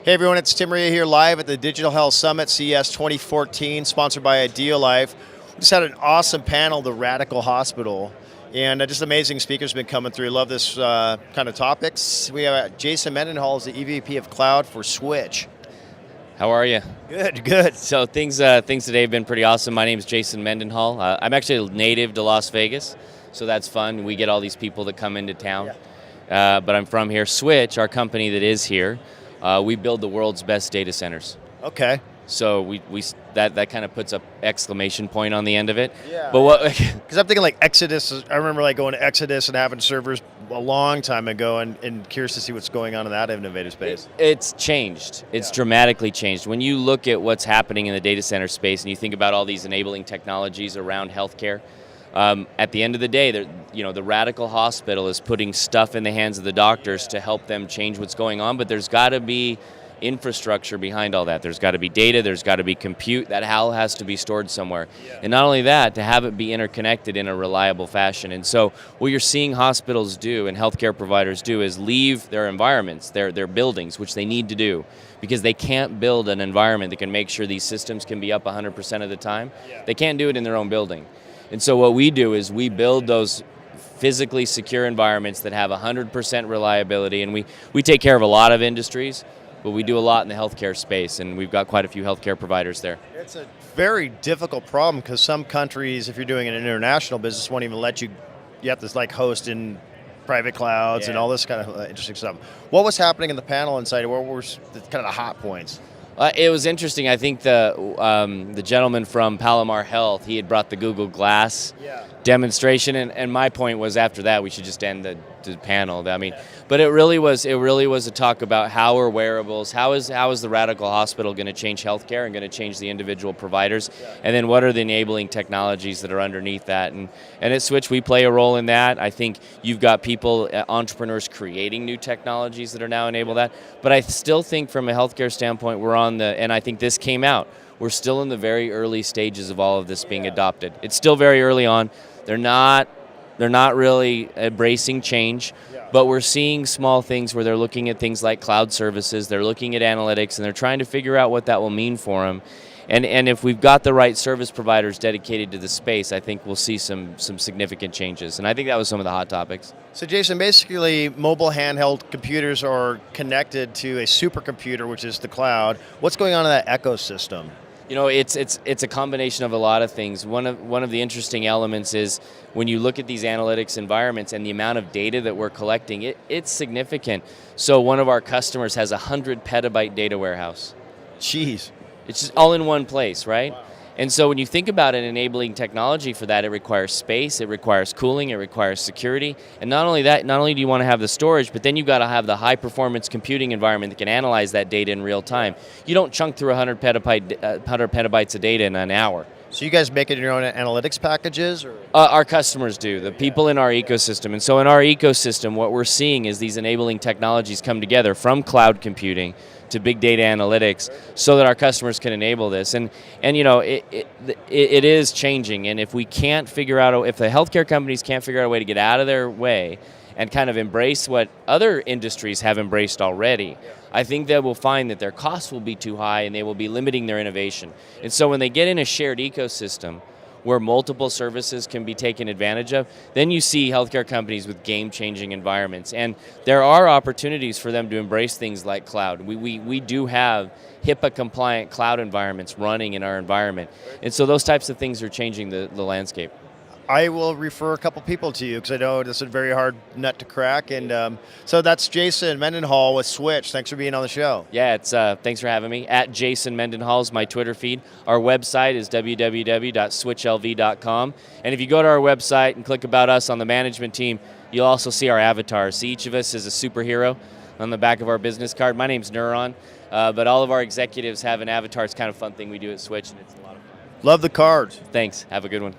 Hey everyone, it's Tim Reha here live at the Digital Health Summit CES 2014, sponsored by Idealife. We just had an awesome panel, The Radical Hospital, and just amazing speakers have been coming through. Love this kind of topics. We have Jason Mendenhall, is the EVP of Cloud for Switch. How are you? Good, good. So things today have been pretty awesome. My name is Jason Mendenhall. I'm actually native to Las Vegas, so that's fun. We get all these people that come into town, but I'm from here. Switch, our company that is here, we build the world's best data centers. Okay. So that kind of puts a exclamation point on the end of it. Yeah. But what? Because I'm thinking like Exodus. I remember like going to Exodus and having servers a long time ago, and curious to see what's going on in that innovative space. It's changed. It's dramatically changed. When you look at what's happening in the data center space, and you think about all these enabling technologies around healthcare, at the end of the day, the Radical Hospital is putting stuff in the hands of the doctors to help them change what's going on. But there's got to be infrastructure behind all that. There's got to be data, there's got to be compute, that all has to be stored somewhere. And not only that, to have it be interconnected in a reliable fashion. And so what you're seeing hospitals do and healthcare providers do is leave their environments, their buildings, which they need to do, because they can't build an environment that can make sure these systems can be up 100% of the time. They can't do it in their own building. And so what we do is we build those physically secure environments that have 100% reliability, and we take care of a lot of industries, but we do a lot in the healthcare space, and we've got quite a few healthcare providers there. It's a very difficult problem because some countries, if you're doing an international business, won't even let you. You have to like host in private clouds and all this kind of interesting stuff. What was happening in the panel inside? What were kind of the hot points? It was interesting. I think the gentleman from Palomar Health, he had brought the Google Glass demonstration, and my point was after that we should just end the panel. I mean, but it really was a talk about how are wearables, how is the Radical Hospital going to change healthcare and going to change the individual providers, and then what are the enabling technologies that are underneath that, and at Switch we play a role in that. I think you've got people, entrepreneurs creating new technologies that are now enable that, but I still think from a healthcare standpoint we're on and I think this came out, we're still in the very early stages of all of this being adopted. It's still very early on. They're not really embracing change, but we're seeing small things where they're looking at things like cloud services, they're looking at analytics, and they're trying to figure out what that will mean for them. And if we've got the right service providers dedicated to the space, I think we'll see some significant changes. And I think that was some of the hot topics. So Jason, basically mobile handheld computers are connected to a supercomputer, which is the cloud. What's going on in that ecosystem? You know, it's a combination of a lot of things. One of the interesting elements is when you look at these analytics environments and the amount of data that we're collecting, it's significant. So one of our customers has a 100 petabyte data warehouse. Jeez. It's just all in one place, right? Wow. And so when you think about an enabling technology for that, it requires space, it requires cooling, it requires security. And not only that, not only do you want to have the storage, but then you've got to have the high performance computing environment that can analyze that data in real time. You don't chunk through 100 petabytes of data in an hour. So you guys making your own analytics packages? Or? Our customers do, the people in our ecosystem. And so in our ecosystem, what we're seeing is these enabling technologies come together from cloud computing to big data analytics so that our customers can enable this. And you know, it is changing. And if we can't figure out, if the healthcare companies can't figure out a way to get out of their way and kind of embrace what other industries have embraced already, I think they will find that their costs will be too high and they will be limiting their innovation. And so when they get in a shared ecosystem where multiple services can be taken advantage of, then you see healthcare companies with game-changing environments. And there are opportunities for them to embrace things like cloud. We do have HIPAA-compliant cloud environments running in our environment. And so those types of things are changing the landscape. I will refer a couple people to you because I know this is a very hard nut to crack. And so that's Jason Mendenhall with Switch. Thanks for being on the show. Yeah, thanks for having me. At Jason Mendenhall is my Twitter feed. Our website is www.switchlv.com. And if you go to our website and click About Us on the management team, you'll also see our avatars. See, each of us is a superhero on the back of our business card. My name's Neuron, but all of our executives have an avatar. It's kind of a fun thing we do at Switch, and it's a lot of fun. Love the cards. Thanks. Have a good one.